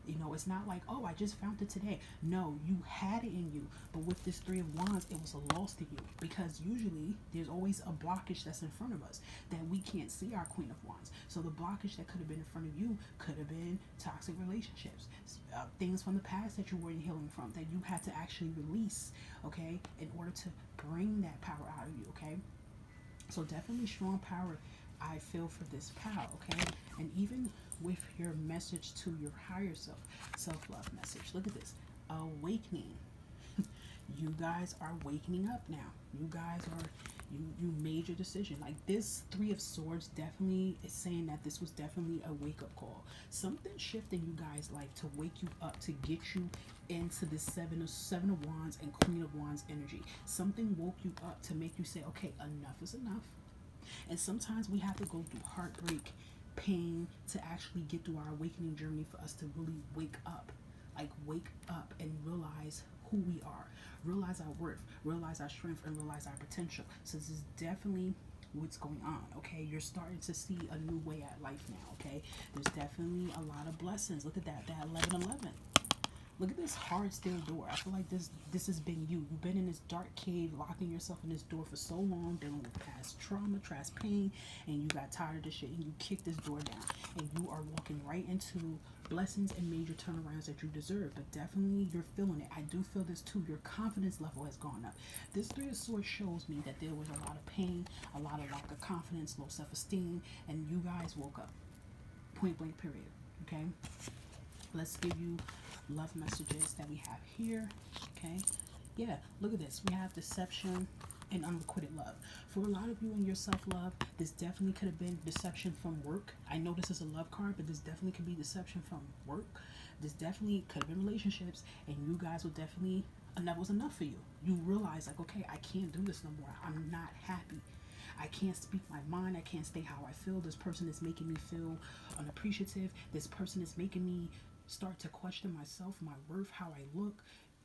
you know, it's not like, oh, I just found it today. No, you had it in you. But with this Three of Wands, it was a loss to you because usually there's always a blockage that's in front of us that we can't see our Queen of Wands. So the blockage that could have been in front of you could have been toxic relationships, things from the past that you weren't healing from that you had to actually release, okay, in order to bring that power out of you, okay? So definitely strong power I feel for this pal, okay? And even with your message to your higher self, self-love message. Look at this. Awakening. You guys are wakening up now. You guys are you made your decision. Like this Three of Swords definitely is saying that this was definitely a wake-up call. Something shifted you guys like to wake you up to get you into this seven of wands and Queen of Wands energy. Something woke you up to make you say, okay, enough is enough. And sometimes we have to go through heartbreak, pain to actually get through our awakening journey for us to really wake up. Like, wake up and realize who we are, realize our worth, realize our strength, and realize our potential. So, this is definitely what's going on, okay? You're starting to see a new way at life now, okay? There's definitely a lot of blessings. Look at that 1111. Look at this hard steel door. I feel like this has been you. You've been in this dark cave, locking yourself in this door for so long, dealing with past trauma, past pain, and you got tired of this shit and you kicked this door down. And you are walking right into blessings and major turnarounds that you deserve. But definitely you're feeling it. I do feel this too. Your confidence level has gone up. This Three of Swords shows me that there was a lot of pain, a lot of lack of confidence, low self-esteem, and you guys woke up. Point blank period. Okay? Let's give you love messages that we have here. Okay, yeah, look at this. We have deception and unrequited love. For a lot of you in your self-love, this definitely could have been deception from work. I know this is a love card, but this definitely could be deception from work. This definitely could have been relationships, and you guys will definitely enough was enough for you. You realize like, okay, I can't do this no more. I'm not happy. I can't speak my mind. I can't state how I feel. This person is making me feel unappreciative. This person is making me start to question myself, my worth, how I look.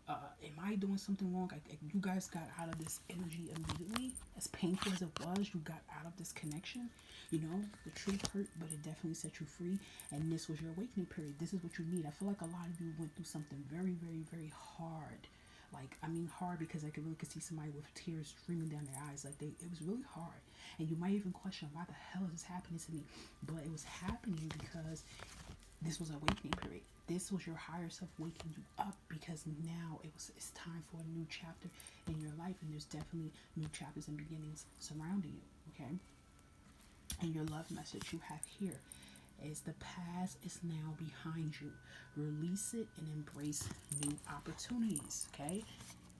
Am I doing something wrong? You guys got out of this energy immediately. As painful as it was, you got out of this connection. You know, the truth hurt, but it definitely set you free. And this was your awakening period. This is what you need. I feel like a lot of you went through something very, very, very hard. Like, I mean hard because I could really see somebody with tears streaming down their eyes. Like, it was really hard. And you might even question, why the hell is this happening to me? But it was happening because this was an awakening period. This was your higher self waking you up because now it's time for a new chapter in your life, and there's definitely new chapters and beginnings surrounding you. Okay, and your love message you have here is the past is now behind you. Release it and embrace new opportunities. Okay,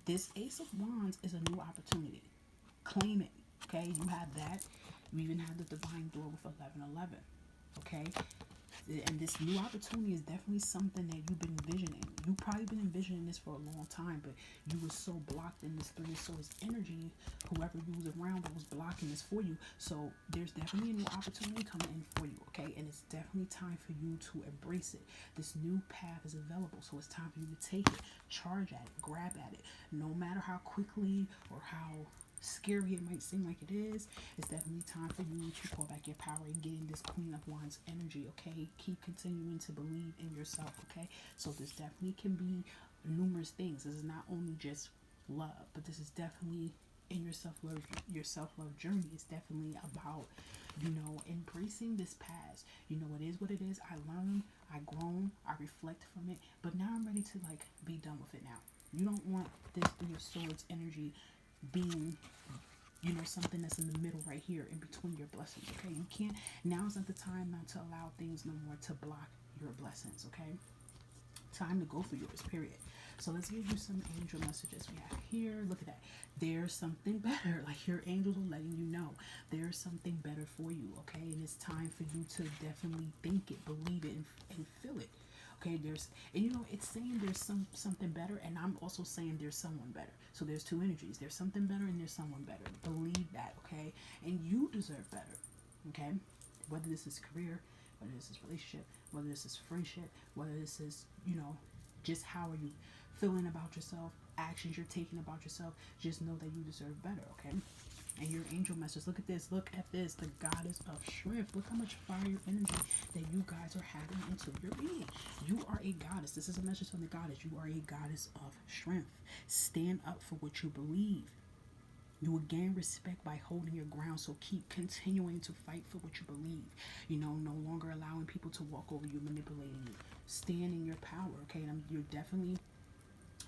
this Ace of Wands is a new opportunity. Claim it. Okay, you have that. You even have the divine door with 1111. Okay, and this new opportunity is definitely something that you've been envisioning. You've probably been envisioning this for a long time, but you were so blocked in this Three of Swords energy. Whoever you was around that was blocking this for you. So there's definitely a new opportunity coming in for you, okay? And it's definitely time for you to embrace it. This new path is available, so it's time for you to take it, charge at it, grab at it. No matter how quickly or how scary it might seem like it is, it's definitely time for you to pull back your power and get in this Queen of Wands energy, okay? Keep continuing to believe in yourself, okay? So this definitely can be numerous things. This is not only just love, but this is definitely in your self-love journey. It's definitely about, you know, embracing this past. You know, it is what it is. I learned, I grown, I reflect from it, but now I'm ready to like be done with it now. You don't want this Three of Swords energy being, you know, something that's in the middle right here in between your blessings, okay? You can't, now is not the time not to allow things no more to block your blessings, okay? Time to go for yours, period. So let's give you some angel messages we have here. Look at that. There's something better. Like your angels are letting you know there's something better for you, okay? And it's time for you to definitely think it, believe it, and feel it. Okay, there's, and you know, it's saying there's something better, and I'm also saying there's someone better. So there's two energies. There's something better and there's someone better. Believe that, okay? And you deserve better. Okay? Whether this is career, whether this is relationship, whether this is friendship, whether this is, just how are you feeling about yourself, actions you're taking about yourself, just know that you deserve better, okay? And your angel message, look at this, the goddess of strength. Look how much fire energy that you guys are having into your being. You are a goddess. This is a message from the goddess. You are a goddess of strength. Stand up for what you believe. You will gain respect by holding your ground, so keep continuing to fight for what you believe. No longer allowing people to walk over you, manipulating you. Stand in your power, okay? And you're definitely,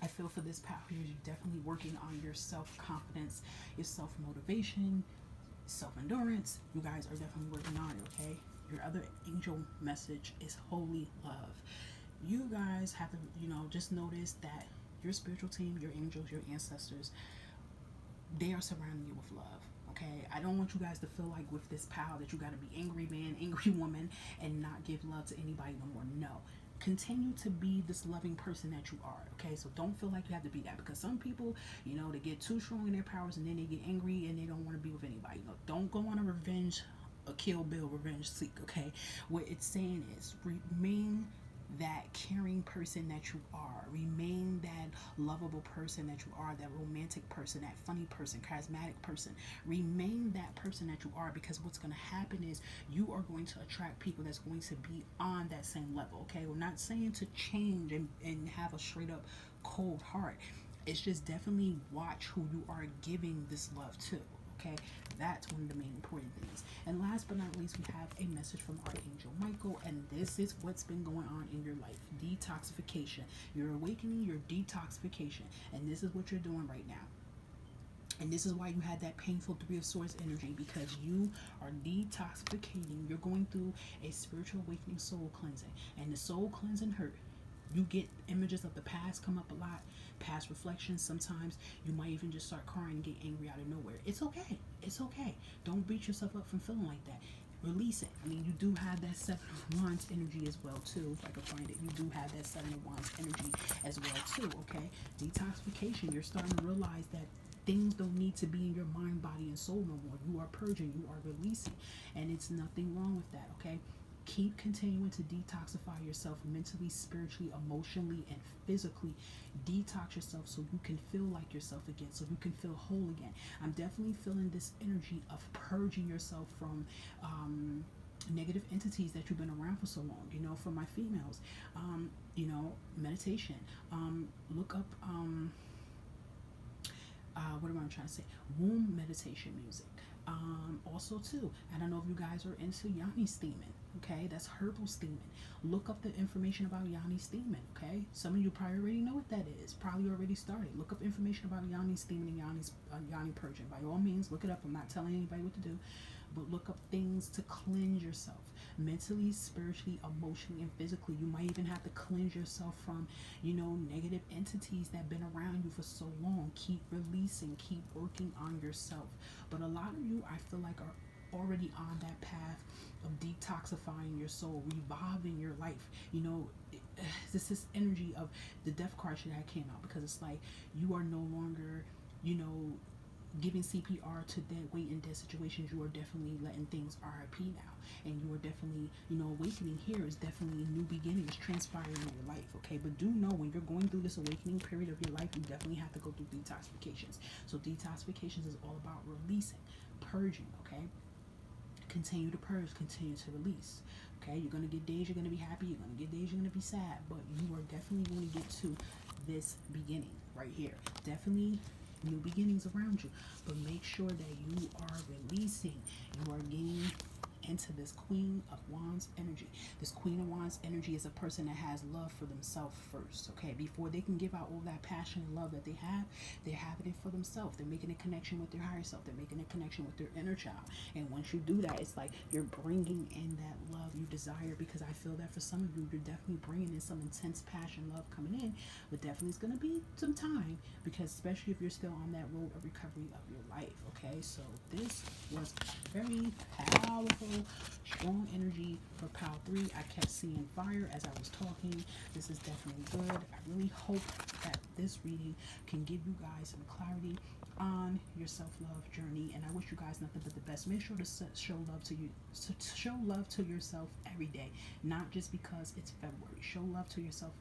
I feel for this power here, you're definitely working on your self-confidence, your self-motivation, self-endurance. You guys are definitely working on it, okay? Your other angel message is holy love. You guys have to, just notice that your spiritual team, your angels, your ancestors, they are surrounding you with love. Okay, I don't want you guys to feel like with this power that you got to be angry man, angry woman, and not give love to anybody no more. No, continue to be this loving person that you are. Okay, so don't feel like you have to be that, because some people, they get too strong in their powers and then they get angry and they don't want to be with anybody. Don't go on a revenge, a Kill Bill revenge seek. Okay, what it's saying is remain that caring person that you are. Remain that lovable person that you are, that romantic person, that funny person, charismatic person. Remain that person that you are, because what's going to happen is you are going to attract people that's going to be on that same level, okay? We're not saying to change and have a straight up cold heart. It's just definitely watch who you are giving this love to, okay? That's one of the main important things. And last but not least, we have a message from Archangel Michael, and this is what's been going on in your life. Detoxification. You're awakening your detoxification, and this is what you're doing right now. And this is why you had that painful Three of Swords energy, because you are detoxificating. You're going through a spiritual awakening, soul cleansing. And the soul cleansing hurt. You get images of the past come up a lot, past reflections. Sometimes you might even just start crying and get angry out of nowhere. It's okay. It's okay. Don't beat yourself up from feeling like that. Release it. I mean, you do have that Seven of Wands energy as well, too. If I can find it, you do have that Seven of Wands energy as well, too, okay? Detoxification. You're starting to realize that things don't need to be in your mind, body, and soul no more. You are purging. You are releasing. And it's nothing wrong with that, okay? Keep continuing to detoxify yourself mentally, spiritually, emotionally, and physically. Detox yourself so you can feel like yourself again, so you can feel whole again. I'm definitely feeling this energy of purging yourself from negative entities that you've been around for so long. For my females, meditation. Look up, what am I trying to say? Womb meditation music. Also, too, I don't know if you guys are into yoni steaming. Okay, that's herbal steaming. Look up the information about yoni steaming. Okay, some of you probably already know what that is. Probably already started. Look up information about yoni steaming and yoni purging. By all means, look it up. I'm not telling anybody what to do, but look up things to cleanse yourself mentally, spiritually, emotionally, and physically. You might even have to cleanse yourself from, negative entities that have been around you for so long. Keep releasing, keep working on yourself. But a lot of you, I feel like, are already on that path of detoxifying your soul, reviving your life. This energy of the death card that came out, because it's like you are no longer, giving CPR to dead, weight, and dead situations. You are definitely letting things RIP now, and you are definitely, awakening here is definitely new beginnings transpiring in your life. Okay, but do know when you're going through this awakening period of your life, you definitely have to go through detoxifications. So detoxifications is all about releasing, purging. Okay, continue to purge, continue to release. Okay, you're gonna get days you're gonna be happy, you're gonna get days you're gonna be sad, but you are definitely going to get to this beginning right here. Definitely new beginnings around you, but make sure that you are releasing. You are getting into this Queen of Wands energy. This Queen of Wands energy is a person that has love for themselves first, okay? Before they can give out all that passion and love that they have, they're having it for themselves. They're making a connection with their higher self. They're making a connection with their inner child. And once you do that, it's like you're bringing in that love you desire, because I feel that for some of you, you're definitely bringing in some intense passion, love coming in, but definitely it's going to be some time, because especially if you're still on that road of recovery of your life, okay? So this was a very powerful Strong energy for pile 3. I kept seeing fire as I was talking. This is definitely good. I really hope that this reading can give you guys some clarity on your self-love journey, and I wish you guys nothing but the best. Make sure to show love to you, to show love to yourself every day, not just because it's February. Show love to yourself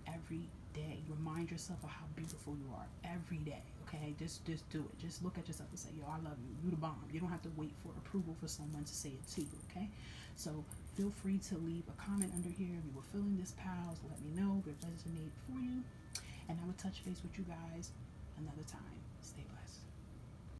every day. Remind yourself of how beautiful you are every day. Okay, just do it. Just look at yourself and say, yo, I love you. You the bomb. You don't have to wait for approval for someone to say it to you. Okay, so feel free to leave a comment under here if you were feeling this, pals. Let me know if it resonated for you, and I will touch base with you guys another time. Stay blessed.